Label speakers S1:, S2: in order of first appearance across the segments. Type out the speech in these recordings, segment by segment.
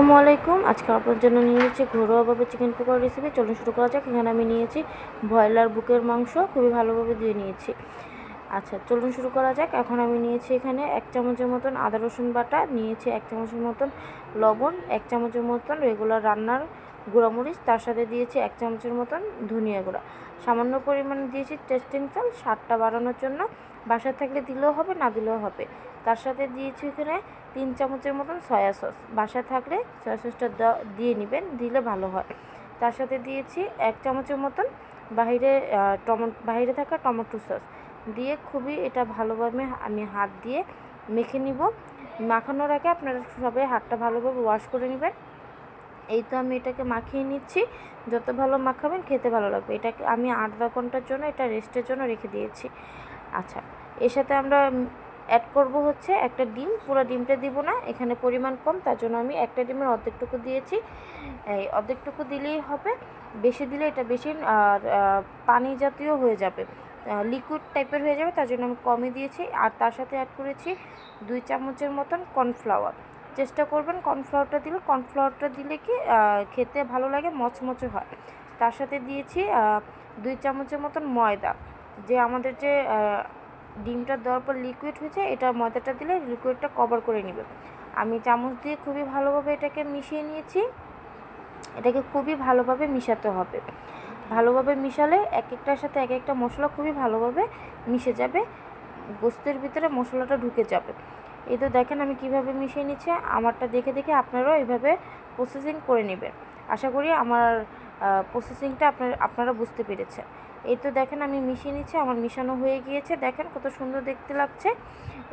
S1: আসসালামু আলাইকুম। আজকে আপনাদের জন্য নিয়েছি ঘরোয়াভাবে চিকেন পকোড়া রেসিপি। চলুন শুরু করা যাক। এখানে আমি নিয়েছি ব্রয়লার বুকের মাংস, খুবই ভালোভাবে ধুয়ে নিয়েছি। আচ্ছা, চলুন শুরু করা যাক। এখন আমি নিয়েছি এখানে 1 চামচের মতন আদা রসুন বাটা, নিয়েছি 1 চামচের মতন লবণ, 1 চামচের মতন রেগুলার রান্নার গুঁড়ামরিচ, তার সাথে দিয়েছি 1 চামচের মতন ধনিয়া গুঁড়া, সামান্য পরিমাণে দিয়েছি টেস্টিং সল্ট স্বাদটা বাড়ানোর জন্য। বাসায় থাকলে দিলেও হবে, না দিলেও হবে। তার সাথে দিয়েছি এখানে 3 চামচের মতন সয়া সস, বাসায় থাকলে সয়া সসটা দিয়ে নেবেন, দিলে ভালো হয়। তার সাথে দিয়েছি 1 চামচের মতন বাইরে থাকা টমেটো সস দিয়ে খুবই এটা ভালোভাবে আমি হাত দিয়ে মেখে নিব। মাখানোর আগে আপনারা সবাই হাতটা ভালোভাবে ওয়াশ করে নেবেন। এই তো আমি এটাকে মাখিয়ে নিচ্ছি। যত ভালো মাখাবেন খেতে ভালো লাগবে। এটাকে আমি 8-10 ঘন্টার জন্য এটা রেস্টের জন্য রেখে দিয়েছি। আচ্ছা, এর সাথে আমরা অ্যাড করব হচ্ছে একটা ডিম। পুরো ডিমটা দিব না, এখানে পরিমাণ কম, তার জন্য আমি একটা ডিমের অর্ধেকটুকু দিয়েছি। এই অর্ধেকটুকু দিলেই হবে, বেশি দিলে এটা বেশি আর পানি জাতীয় হয়ে যাবে, লিকুইড টাইপের হয়ে যাবে, তার জন্য আমি কমই দিয়েছি। আর তার সাথে অ্যাড করেছি 2 চামচের মতন কর্নফ্লাওয়ার। চেষ্টা করবেন কর্নফ্লাওয়ারটা দিলে কি খেতে ভালো লাগে, মচমচে হয়। তার সাথে দিয়েছি 2 চামচের মতন ময়দা। যে আমাদের যে ডিমটা দেওয়ার পর লিকুইড হয়েছে, এটা ময়দাটা দিলে লিকুইডটা কভার করে নেবে। আমি চামচ দিয়ে খুবই ভালোভাবে এটাকে মিশিয়ে নিয়েছি। এটাকে খুবই ভালোভাবে মিশাতে হবে। ভালোভাবে মিশালে এক একটার সাথে এক একটা মশলা খুবই ভালোভাবে মিশে যাবে, গোস্তের ভিতরে মশলাটা ঢুকে যাবে। এই তো দেখেন আমি কিভাবে মিশিয়ে নিচ্ছি। আমারটা দেখে দেখে আপনারাও এইভাবে প্রসেসিং করে নেবেন। আশা করি আমার প্রসেসিংটা আপনারা বুঝতে পেরেছেন। এই তো দেখেন আমি মিশিয়ে নিচ্ছি, আমার মিশানো হয়ে গিয়েছে। দেখেন কত সুন্দর দেখতে লাগছে।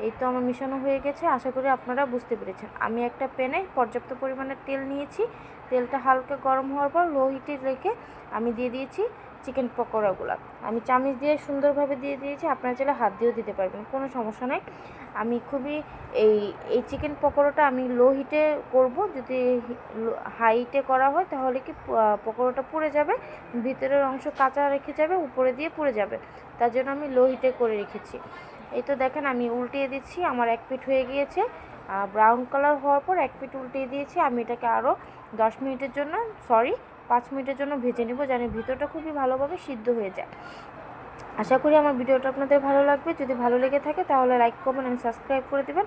S1: এই তো আমার মিশানো হয়ে গেছে, আশা করি আপনারা বুঝতে পেরেছেন। আমি একটা প্যানে পর্যাপ্ত পরিমাণে তেল নিয়েছি। তেলটা হালকা গরম হওয়ার পর লো হিটে রেখে আমি দিয়ে দিয়েছি চিকেন পকোড়াগুলো। আমি চামচ দিয়ে সুন্দরভাবে দিয়ে দিয়েছি, আপনারা চাইলে হাত দিয়েও দিতে পারবেন, কোনো সমস্যা নেই। আমি খুবই এই চিকেন পকোড়াটা আমি লো হিটে করব। যদি হাইটে করা হয় তাহলে কি পকোড়াটা পুড়ে যাবে, ভিতরের অংশ কাঁচা রেখে যাবে, উপরে দিয়ে পুড়ে যাবে। তার জন্য আমি লো হিটে করে রেখেছি। এই তো দেখেন আমি উল্টিয়ে দিচ্ছি, আমার এক পিঠ হয়ে গিয়েছে। ব্রাউন কালার হওয়ার পর এক পিঠ উল্টিয়ে দিয়েছি। আমি এটাকে আরও 5 মিনিটের জন্য ভেজে নেব, যেন ভিতরটা খুবই ভালোভাবে সিদ্ধ হয়ে যায়। আশা করি আমার ভিডিওটা আপনাদের ভালো লাগবে। যদি ভালো লেগে থাকে তাহলে লাইক, কমেন্ট এবং সাবস্ক্রাইব করে দেবেন,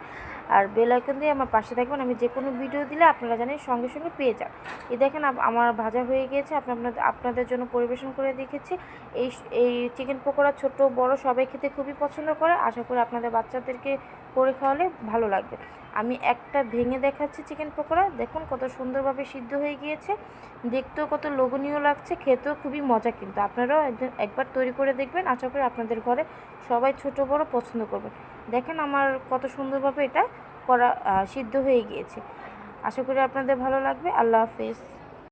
S1: আর বেল আইকন দিয়ে আমার পাশে থাকবেন। আমি যে কোনো ভিডিও দিলে আপনারা জানেন সঙ্গে সঙ্গে পেয়ে যান। এই দেখেন আমার ভাজা হয়ে গিয়েছে, আপনাদের জন্য পরিবেশন করে দেখেছি। এই চিকেন পকোড়া ছোট বড় সবাই খেতে খুবই পছন্দ করে। আশা করি আপনাদের বাচ্চাদেরকে করে খাওয়ালে ভালো লাগবে। আমি একটা ভেঙে দেখাচ্ছি চিকেন পকোড়া, দেখুন কত সুন্দরভাবে সিদ্ধ হয়ে গিয়েছে, দেখতেও কত লোভনীয় লাগছে, খেতেও খুবই মজা। কিন্তু আপনারাও একবার তৈরি করে দেখবেন, আশা করি আপনাদের ঘরে সবাই ছোট বড় পছন্দ করবেন। দেখেন আমার কত সুন্দরভাবে এটা সিদ্ধ হয়ে গিয়েছে। আশা করি আপনাদের ভালো লাগবে। আল্লাহ হাফেজ।